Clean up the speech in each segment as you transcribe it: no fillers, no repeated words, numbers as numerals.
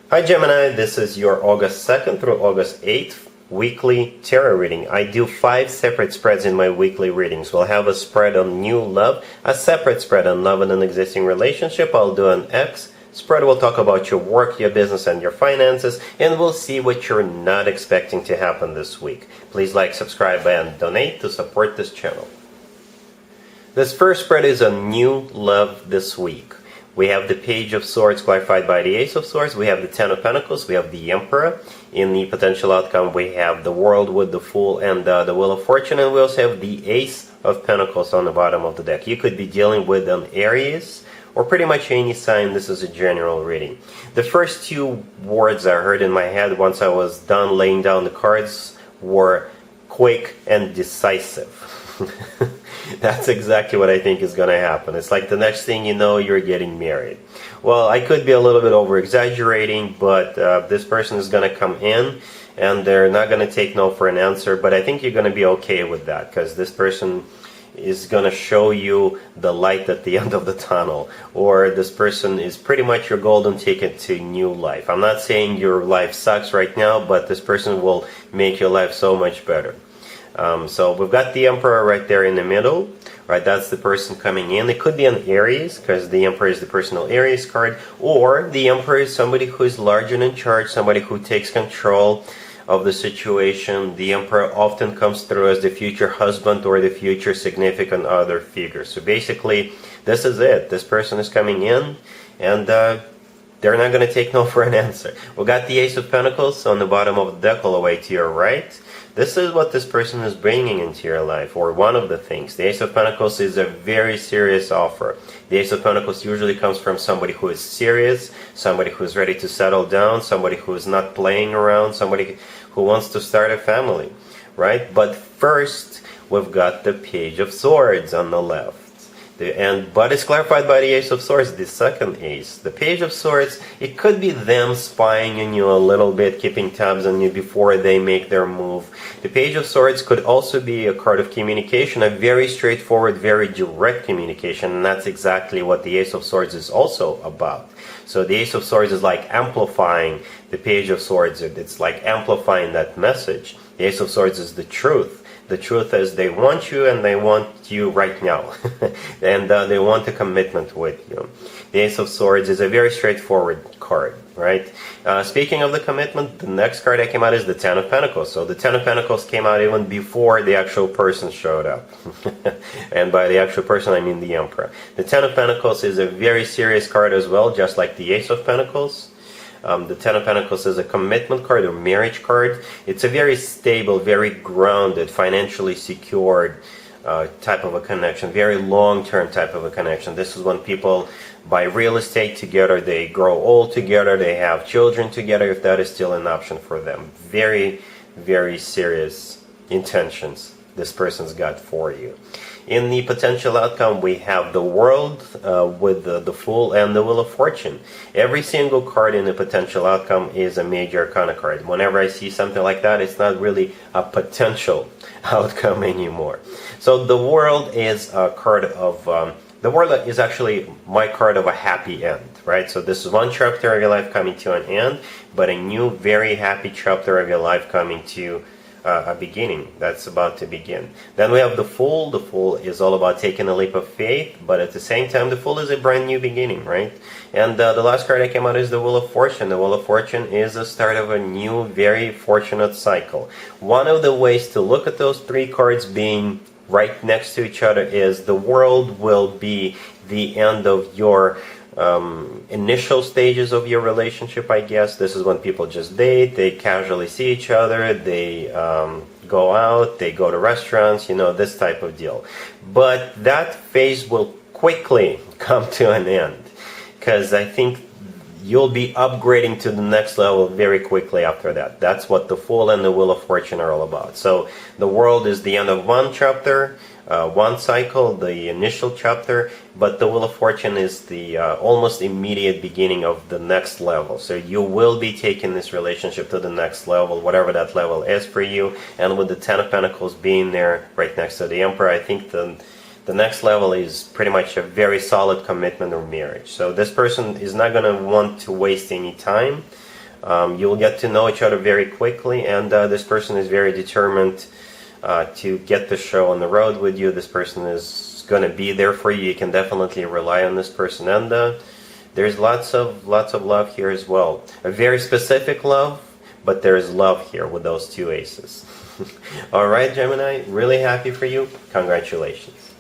Hi Gemini, this is your August 2nd through August 8th weekly tarot reading. I do 5 separate spreads in my weekly readings. We'll have a spread on new love, a separate spread on love in an existing relationship. I'll do an X spread. We'll talk about your work, your business, and your finances, and we'll see what you're not expecting to happen this week. Please like, subscribe, and donate to support this channel. This first spread is on new love this week. We have the Page of Swords clarified by the Ace of Swords. We have the Ten of Pentacles. We have the Emperor. In the potential outcome, we have the World with the Fool and the Wheel of Fortune. And we also have the Ace of Pentacles on the bottom of the deck. You could be dealing with an Aries or pretty much any sign. This is a general reading. The first 2 words I heard in my head once I was done laying down the cards were quick and decisive. That's exactly what I think is going to happen. It's like the next thing you know, you're getting married. Well, I could be a little bit over-exaggerating, but this person is going to come in, and they're not going to take no for an answer, but I think you're going to be okay with that, because this person is going to show you the light at the end of the tunnel, or this person is pretty much your golden ticket to new life. I'm not saying your life sucks right now, but this person will make your life so much better. So we've got the Emperor right there in the middle, right? That's the person coming in. It could be an Aries, because the Emperor is the personal Aries card, or the Emperor is somebody who is large and in charge, somebody who takes control of the situation. The Emperor often comes through as the future husband or the future significant other figure. So basically, this is it. This person is coming in, and they're not going to take no for an answer. We've got the Ace of Pentacles on the bottom of the deck all the way to your right. This is what this person is bringing into your life, or one of the things. The Ace of Pentacles is a very serious offer. The Ace of Pentacles usually comes from somebody who is serious, somebody who is ready to settle down, somebody who is not playing around, somebody who wants to start a family, right? But first, we've got the Page of Swords on the left. But it's clarified by the Ace of Swords, the second ace. The Page of Swords, it could be them spying on you a little bit, keeping tabs on you before they make their move. The Page of Swords could also be a card of communication, a very straightforward, very direct communication, and that's exactly what the Ace of Swords is also about. So the Ace of Swords is like amplifying the Page of Swords. It's like amplifying that message. The Ace of Swords is the truth. The truth is they want you, and they want you right now. And they want a commitment with you. The Ace of Swords is a very straightforward card, right? Speaking of the commitment, the next card that came out is the Ten of Pentacles. So the Ten of Pentacles came out even before the actual person showed up. And by the actual person, I mean the Emperor. The Ten of Pentacles is a very serious card as well, just like the Ace of Pentacles. The Ten of Pentacles is a commitment card or marriage card. It's a very stable, very grounded, financially secured type of a connection, very long-term type of a connection. This is when people buy real estate together, they grow old together, they have children together, if that is still an option for them. Very, very serious intentions this person's got for you. In the potential outcome, we have the World with the Fool and the Wheel of Fortune. Every single card in the potential outcome is a major arcana card. Whenever I see something like that, it's not really a potential outcome anymore. So the World is a card of... the World is actually my card of a happy end, right? So this is one chapter of your life coming to an end, but a new, very happy chapter of your life coming to a beginning that's about to begin. Then we have the Fool. The Fool is all about taking a leap of faith, but at the same time, the Fool is a brand new beginning, right? And the last card that came out is the Wheel of Fortune. The Wheel of Fortune is the start of a new, very fortunate cycle. One of the ways to look at those 3 cards being right next to each other is the World will be the end of your initial stages of your relationship, I guess. This is when people just date, they casually see each other, they go out, they go to restaurants, you know, this type of deal. But that phase will quickly come to an end, because I think you'll be upgrading to the next level very quickly after that. That's what the Fool and the Wheel of Fortune are all about. So the World is the end of one chapter, one cycle, the initial chapter, but the Wheel of Fortune is the almost immediate beginning of the next level. So you will be taking this relationship to the next level, whatever that level is for you. And with the Ten of Pentacles being there right next to the Emperor, I think the next level is pretty much a very solid commitment or marriage. So this person is not going to want to waste any time. You'll get to know each other very quickly, and this person is very determined to get the show on the road with you. This person is going to be there for you. You can definitely rely on this person, and there's lots of love here as well. A very specific love, but there's love here with those two aces. All right, Gemini, really happy for you. Congratulations.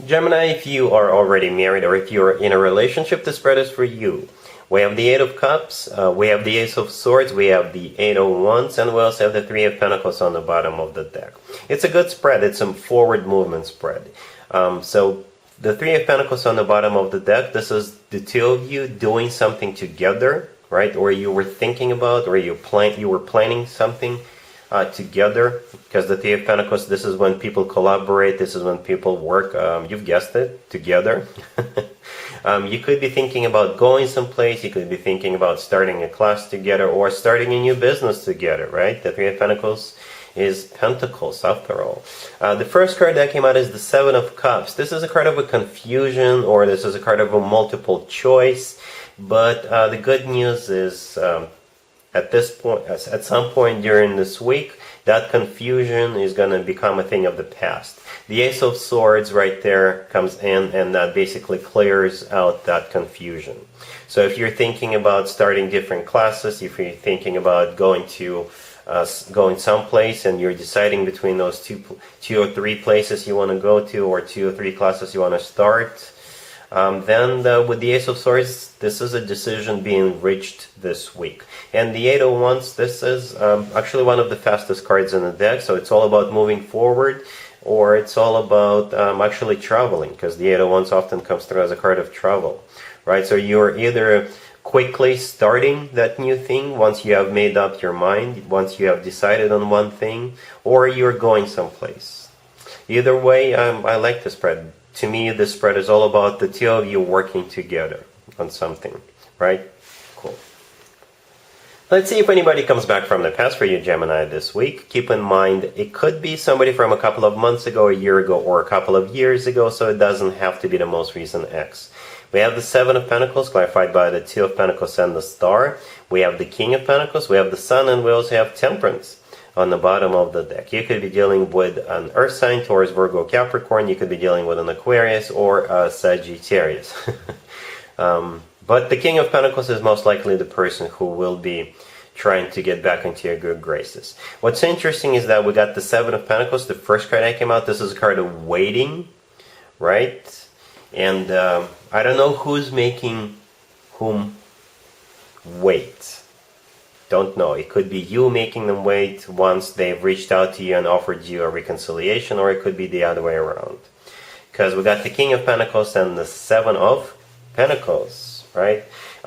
Gemini, if you are already married or if you're in a relationship, the spread is for you. We have the Eight of Cups, we have the Ace of Swords, we have the Eight of Wands, and we also have the Three of Pentacles on the bottom of the deck. It's a good spread. It's a forward movement spread. So the Three of Pentacles on the bottom of the deck, this is the two of you doing something together, right? Or you were thinking about, or you were planning something together, because the Three of Pentacles, this is when people collaborate, this is when people work, you've guessed it, together. You could be thinking about going someplace, you could be thinking about starting a class together, or starting a new business together, right? The Three of Pentacles is Pentacles, after all. The first card that came out is the Seven of Cups. This is a card of a confusion, or this is a card of a multiple choice, but the good news is at this point, at some point during this week, that confusion is going to become a thing of the past. The Ace of Swords right there comes in, and that basically clears out that confusion. So if you're thinking about starting different classes, if you're thinking about going someplace and you're deciding between those two or three places you want to go to, or 2 or 3 classes you want to start, then with the Ace of Swords, this is a decision being reached this week. And the Eight of Wands, this is actually one of the fastest cards in the deck, so it's all about moving forward, or it's all about actually traveling, because the Eight of Wands often comes through as a card of travel, right? So you're either quickly starting that new thing once you have made up your mind, once you have decided on one thing, or you're going someplace. Either way, I like the spread. To me, this spread is all about the two of you working together on something, right? Cool. Let's see if anybody comes back from the past for you, Gemini, this week. Keep in mind, it could be somebody from a couple of months ago, a year ago, or a couple of years ago, so it doesn't have to be the most recent ex. We have the Seven of Pentacles, clarified by the Two of Pentacles and the Star. We have the King of Pentacles, we have the Sun, and we also have Temperance on the bottom of the deck. You could be dealing with an Earth sign, Taurus, Virgo, Capricorn. You could be dealing with an Aquarius or a Sagittarius. But the King of Pentacles is most likely the person who will be trying to get back into your good graces. What's interesting is that we got the Seven of Pentacles, the first card that came out. This is a card of waiting, right? And I don't know who's making whom wait. Don't know. It could be you making them wait once they've reached out to you and offered you a reconciliation, or it could be the other way around. Because we got the King of Pentacles and the Seven of Pentacles, right?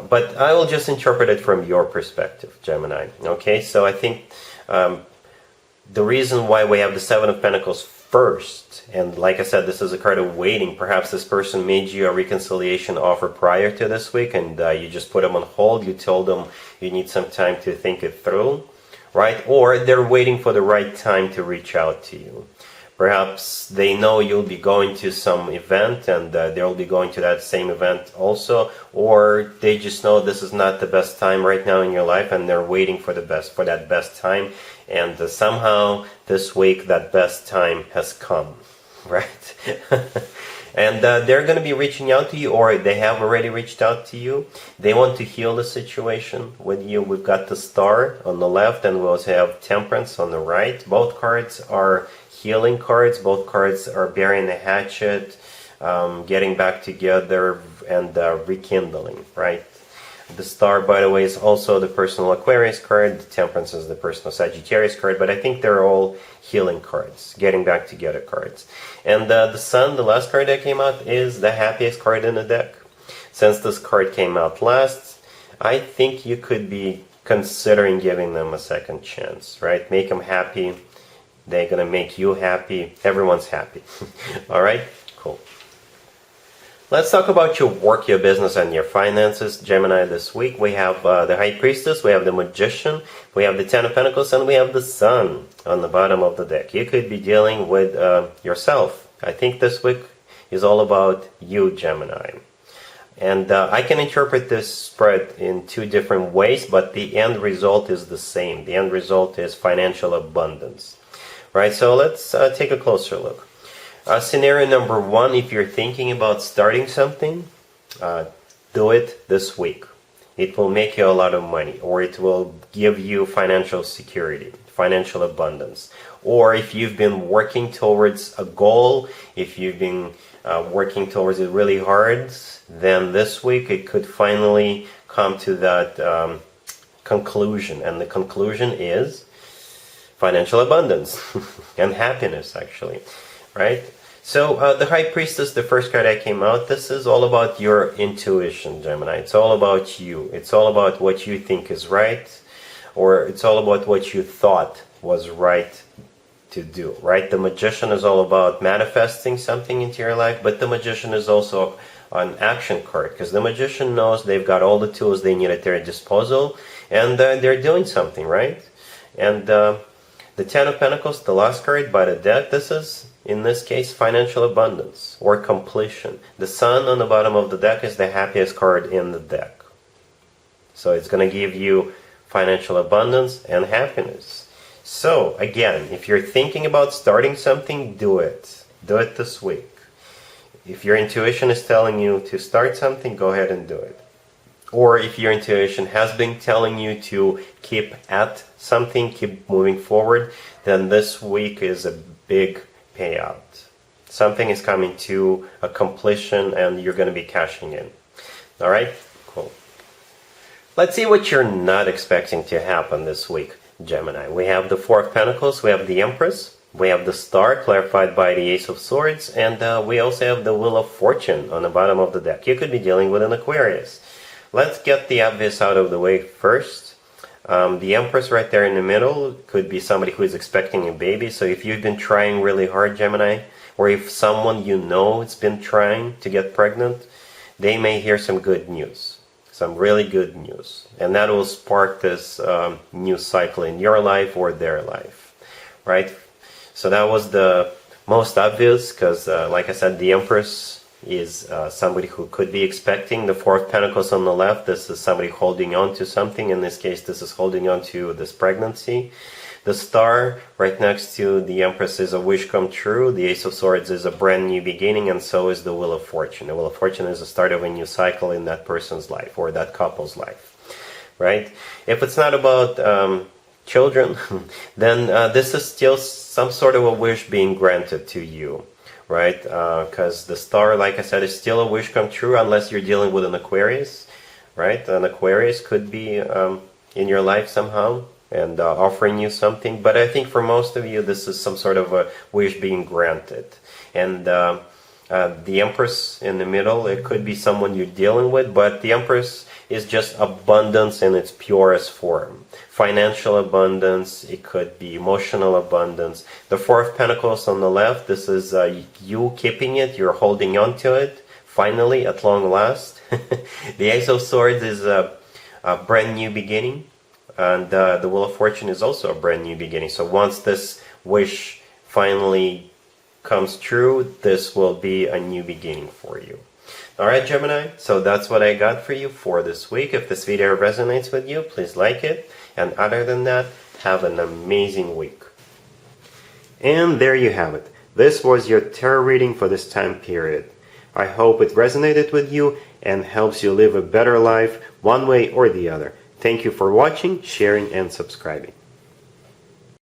But I will just interpret it from your perspective, Gemini. Okay, so I think the reason why we have the Seven of Pentacles first, and like I said, this is a card of waiting. Perhaps this person made you a reconciliation offer prior to this week, and you just put them on hold. You told them you need some time to think it through, right? Or they're waiting for the right time to reach out to you. Perhaps they know you'll be going to some event, and they'll be going to that same event also, or they just know this is not the best time right now in your life, and they're waiting for that best time, and somehow this week that best time has come, right? And they're going to be reaching out to you, or they have already reached out to you. They want to heal the situation with you. We've got the Star on the left, and we also have Temperance on the right. Both cards are healing cards. Both cards are burying the hatchet, getting back together, and rekindling, right? The Star, by the way, is also the personal Aquarius card. The Temperance is the personal Sagittarius card, but I think they're all healing cards, getting back together cards. And the Sun, the last card that came out, is the happiest card in the deck. Since this card came out last, I think you could be considering giving them a second chance, right? Make them happy. They're going to make you happy. Everyone's happy. All right? Cool. Let's talk about your work, your business, and your finances, Gemini, this week. We have the High Priestess, we have the Magician, we have the Ten of Pentacles, and we have the Sun on the bottom of the deck. You could be dealing with yourself. I think this week is all about you, Gemini. And I can interpret this spread in two different ways, but the end result is the same. The end result is financial abundance. Right, so let's take a closer look. Scenario number one, if you're thinking about starting something, do it this week. It will make you a lot of money, or it will give you financial security, financial abundance. Or if you've been working towards a goal, if you've been working towards it really hard, then this week it could finally come to that conclusion. And the conclusion is financial abundance and happiness, actually, right? So the High Priestess, the first card that came out, this is all about your intuition, Gemini. It's all about you. It's all about what you think is right, or it's all about what you thought was right to do, right? The Magician is all about manifesting something into your life, but the Magician is also an action card, because the Magician knows they've got all the tools they need at their disposal, and they're doing something, right? And the Ten of Pentacles, the last card by the deck, this is, in this case, financial abundance or completion. The Sun on the bottom of the deck is the happiest card in the deck. So it's going to give you financial abundance and happiness. So, again, if you're thinking about starting something, do it. Do it this week. If your intuition is telling you to start something, go ahead and do it. Or if your intuition has been telling you to keep at something, keep moving forward, then this week is a big payout. Something is coming to a completion and you're going to be cashing in. All right? Cool. Let's see what you're not expecting to happen this week, Gemini. We have the Four of Pentacles, we have the Empress, we have the Star, clarified by the Ace of Swords, and we also have the Wheel of Fortune on the bottom of the deck. You could be dealing with an Aquarius. Let's get the obvious out of the way first. The Empress right there in the middle could be somebody who is expecting a baby. So if you've been trying really hard, Gemini, or if someone you know has been trying to get pregnant, they may hear some good news, some really good news. And that will spark this new cycle in your life or their life, right? So that was the most obvious because, like I said, the Empress is somebody who could be expecting. The Four of Pentacles on the left, this is somebody holding on to something. In this case, this is holding on to this pregnancy. The Star right next to the Empress is a wish come true. The Ace of Swords is a brand new beginning, and so is the Wheel of Fortune. The Wheel of Fortune is the start of a new cycle in that person's life or that couple's life, right? If it's not about children, then this is still some sort of a wish being granted to you, right? Because the Star, like I said, is still a wish come true unless you're dealing with an Aquarius, right? An Aquarius could be in your life somehow and offering you something. But I think for most of you, this is some sort of a wish being granted. And the Empress in the middle, it could be someone you're dealing with, but the Empress is just abundance in its purest form. Financial abundance, it could be emotional abundance. The Four of Pentacles on the left, this is you keeping it, you're holding on to it, finally, at long last. The Ace of Swords is a brand new beginning, and the Wheel of Fortune is also a brand new beginning. So once this wish finally comes true, this will be a new beginning for you. Alright, Gemini, so that's what I got for you for this week. If this video resonates with you, please like it. And other than that, have an amazing week. And there you have it. This was your tarot reading for this time period. I hope it resonated with you and helps you live a better life one way or the other. Thank you for watching, sharing, and subscribing.